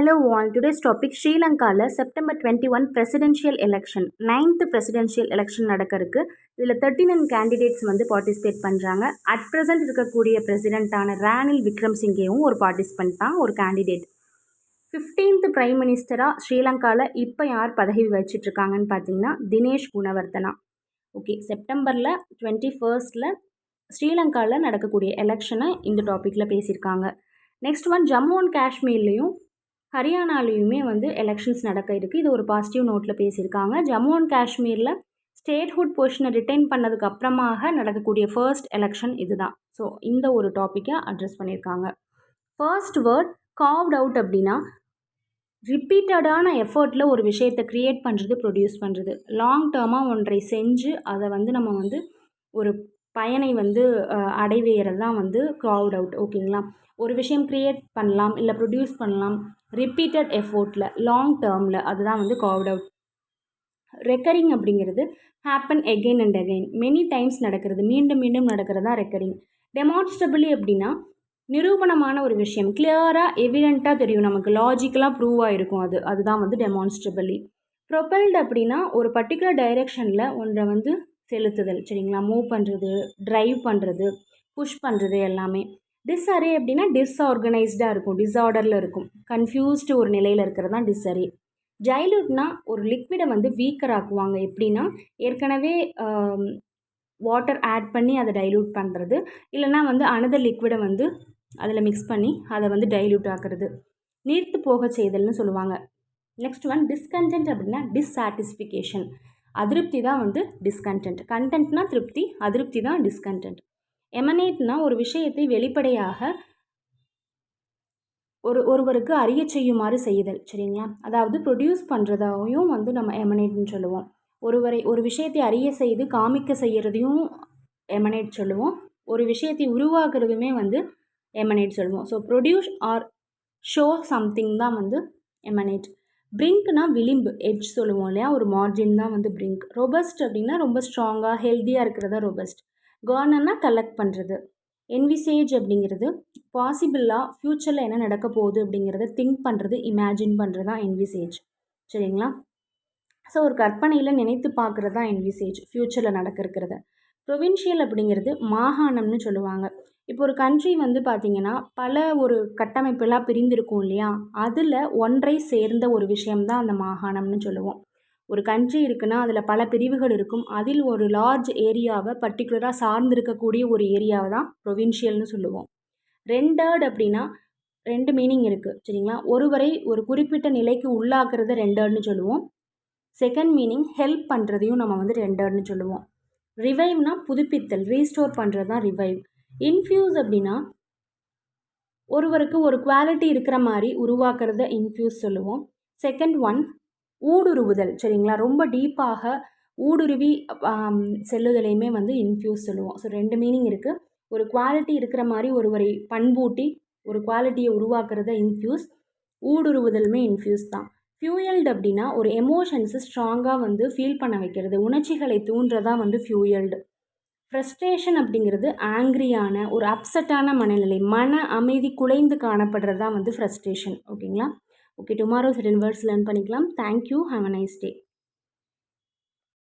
Hello all, today's topic Sri Lanka September 21 presidential election, 9th presidential election நடக்க இருக்கு. இதில் 39 candidates வந்து participate பண்ணுறாங்க. அட் ப்ரெசென்ட் இருக்கக்கூடிய பிரசிடென்ட்டான ரானில் விக்ரம்சிங்கேவும் ஒரு பார்ட்டிசிபெண்ட் தான், ஒரு கேண்டிடேட். 15th பிரைம் மினிஸ்டராக ஸ்ரீலங்காவில் இப்போ யார் பதவி வச்சிட்ருக்காங்கன்னு பார்த்தீங்கன்னா தினேஷ் குணவர்த்தனா. ஓகே, செப்டம்பரில் 21 ஸ்ரீலங்காவில் நடக்கக்கூடிய எலெக்ஷனை இந்த டாப்பிக்கில் பேசியிருக்காங்க. நெக்ஸ்ட் ஒன், ஜம்மு அண்ட் காஷ்மீர்லேயும் ஹரியானாலேயுமே வந்து எலெக்ஷன்ஸ் நடக்க இருக்குது. இது ஒரு பாசிட்டிவ் நோட்டில் பேசியிருக்காங்க. ஜம்மு அண்ட் காஷ்மீரில் ஸ்டேட்ஹுட் பொசிஷனை ரிட்டைன் பண்ணதுக்கு அப்புறமாக நடக்கக்கூடிய ஃபர்ஸ்ட் எலெக்ஷன் இதுதான். ஸோ இந்த ஒரு டாப்பிக்கை அட்ரஸ் பண்ணியிருக்காங்க. ஃபர்ஸ்ட் வேர்ட் காவ்ட் அவுட் அப்படின்னா ரிப்பீட்டடான எஃபர்ட்டில் ஒரு விஷயத்தை க்ரியேட் பண்ணுறது, ப்ரொடியூஸ் பண்ணுறது. லாங் டேர்மாக ஒன்றை செஞ்சு அதை வந்து நம்ம வந்து ஒரு பயனை வந்து அடைவேறது தான் வந்து காவ்ட் அவுட். ஓகேங்களா, ஒரு விஷயம் க்ரியேட் பண்ணலாம், இல்லை ப்ரொடியூஸ் பண்ணலாம் ரிப்பீட்டட் எஃபோர்ட்டில், லாங் டேர்மில், அதுதான் வந்து காவ்ட் அவுட். ரெக்கரிங் அப்படிங்கிறது happen again and again, many times நடக்கிறது, மீண்டும் மீண்டும் நடக்கிறது தான் ரெக்கரிங். டெமான்ஸ்ட்ரபிளி அப்படின்னா நிரூபணமான ஒரு விஷயம், கிளியராக எவிடெண்ட்டாக தெரியும், நமக்கு லாஜிக்கலாக ப்ரூவ் ஆகிருக்கும், அதுதான் வந்து டெமான்ஸ்ட்ரபிளி. ப்ரொபெல்டு அப்படின்னா ஒரு பர்டிகுலர் டைரெக்ஷனில் ஒன்றை வந்து செலுத்துதல், சரிங்களா, மூவ் பண்ணுறது, ட்ரைவ் பண்ணுறது, புஷ் பண்ணுறது எல்லாமே. டிஸ்அரே அப்படின்னா டிஸ்ஆர்கனைஸ்டாக இருக்கும், டிஸார்டரில் இருக்கும், கன்ஃபியூஸ்டு ஒரு நிலையில் இருக்கிறது தான் டிஸ்அரே. டைல்யூட்னா ஒரு லிக்விடை வந்து வீக்கர் ஆக்குவாங்க. எப்படின்னா ஏற்கனவே வாட்டர் ஆட் பண்ணி அதை டைல்யூட் பண்ணுறது, இல்லைனா வந்து அனதர் லிக்விடை வந்து அதில் மிக்ஸ் பண்ணி அதை வந்து டைல்யூட் ஆக்குறது, நீர்த்து போக செய்தல்னு சொல்லுவாங்க. நெக்ஸ்ட் ஒன், டிஸ்கண்டென்ட் அப்படின்னா டிஸ்சாட்டிஸ்ஃபிகேஷன், அதிருப்தி தான் வந்து டிஸ்கண்டென்ட். கண்டென்ட்னா திருப்தி, அதிருப்தி தான் டிஸ்கண்டென்ட். எமனேட்னா ஒரு விஷயத்தை வெளிப்படையாக ஒருவருக்கு அறிய செய்யுமாறு செய்தல், சரிங்களா, அதாவது ப்ரொடியூஸ் பண்ணுறதையும் வந்து நம்ம எமனேட்னு சொல்லுவோம். ஒரு விஷயத்தை அறிய செய்து காமிக்க செய்கிறதையும் எமனேட் சொல்லுவோம். ஒரு விஷயத்தை உருவாக்குறதுமே வந்து எமனேட் சொல்லுவோம். So produce or show something தான் வந்து எமனேட். பிரிங்க்னா விளிம்பு, எட்ஜ் சொல்லுவோம் இல்லையா, ஒரு மார்ஜின் தான் வந்து பிரிங்க். ரொபஸ்ட் அப்படின்னா ரொம்ப ஸ்ட்ராங்காக ஹெல்த்தியாக இருக்கிறதா ரொபஸ்ட். கார்னர்னா கலெக்ட் பண்ணுறது. என்விசேஜ் அப்படிங்கிறது பாசிபிளாக ஃப்யூச்சரில் என்ன நடக்க போகுது அப்படிங்கிறத திங்க் பண்ணுறது, இமேஜின் பண்ணுறது தான் என்விசேஜ், சரிங்களா. ஸோ ஒரு கற்பனையில் நினைத்து பார்க்குறது தான் என்விசேஜ், ஃப்யூச்சரில் நடக்க இருக்கிறத. ப்ரொவின்ஷியல் அப்படிங்கிறது மாகாணம்னு சொல்லுவாங்க. இப்போ ஒரு கண்ட்ரி வந்து பார்த்திங்கன்னா பல ஒரு கட்டமைப்பெல்லாம் பிரிந்திருக்கும் இல்லையா, அதில் ஒன்றை சேர்ந்த ஒரு விஷயம்தான் அந்த மாகாணம்னு சொல்லுவோம். ஒரு கண்ட்ரி இருக்குன்னா அதில் பல பிரிவுகள் இருக்கும், அதில் ஒரு லார்ஜ் ஏரியாவை பர்டிகுலராக சார்ந்திருக்கக்கூடிய ஒரு ஏரியாவை தான் ப்ரொவின்ஷியல்னு சொல்லுவோம். ரெண்டர்ட் அப்படின்னா ரெண்டு மீனிங் இருக்குது, சரிங்களா. ஒருவரை ஒரு குறிப்பிட்ட நிலைக்கு உள்ளாக்குறத ரெண்டர்ட்னு சொல்லுவோம். செகண்ட் மீனிங் ஹெல்ப் பண்ணுறதையும் நம்ம வந்து ரெண்டர்ட்னு சொல்லுவோம். ரிவைவ்னா புதுப்பித்தல், ரீஸ்டோர் பண்ணுறது தான் ரிவைவ். இன்ஃப்யூஸ் அப்படின்னா ஒருவருக்கு ஒரு குவாலிட்டி இருக்கிற மாதிரி உருவாக்குறத இன்ஃப்யூஸ் சொல்லுவோம். செகண்ட் ஒன் ஊடுருவுதல், சரிங்களா, ரொம்ப டீப்பாக ஊடுருவி செல்லுதலையுமே வந்து இன்ஃப்யூஸ் சொல்லுவோம். ஸோ ரெண்டு மீனிங் இருக்குது. ஒரு குவாலிட்டி இருக்கிற மாதிரி ஒருவரை பண்பூட்டி ஒரு குவாலிட்டியை உருவாக்குறத இன்ஃப்யூஸ், ஊடுருவுதலுமே இன்ஃப்யூஸ் தான். ஃபியூயல்டு அப்படின்னா ஒரு எமோஷன்ஸு ஸ்ட்ராங்காக வந்து ஃபீல் பண்ண வைக்கிறது, உணர்ச்சிகளை தூண்டுறதா வந்து ஃபியூயல்டு. ஃப்ரஸ்ட்ரேஷன் அப்படிங்கிறது ஆங்க்ரியான ஒரு அப்செட்டான மனநிலை, மன அமைதி குலைந்து காணப்படுறது தான் வந்து ஃப்ரஸ்ட்ரேஷன். ஓகேங்களா. Okay, tomorrow second words learn பண்ணிக்கலாம். Thank you, have a nice day.